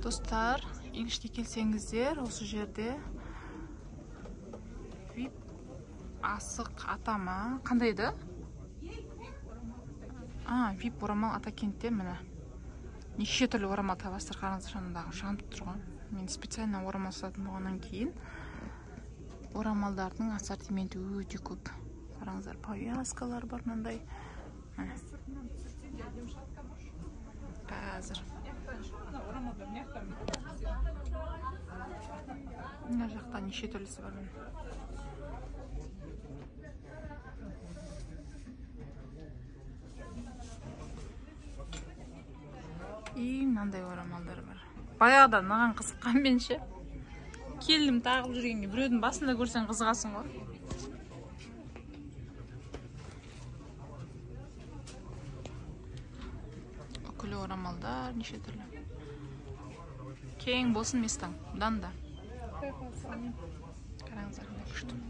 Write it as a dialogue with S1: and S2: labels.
S1: Достар, илишке келсеңіздер, осы жерде VIP асық атама. Қандай еді? VIP орамал Атакентте міне. Неше түрлі орамал табасыздар, қараңыздар, жанындағы жанып тұрған. Мен специально орамал сататын болғаннан кейін орамалдардың ассортименті өте көп. Қараңыздар, повязкалар бар мынандай. Қазір. Мына жақта неше түрлісі бар. И мынандай орамалдар бар. Баяғыда маған қызыққан менше. Келдім тағып жүргенге, біреудің басында көрсең қызығасың ғой. Үкілі орамалдар, неше түрлі. Кең болсын местаң, бұдан да. Қараңыздар, күшті.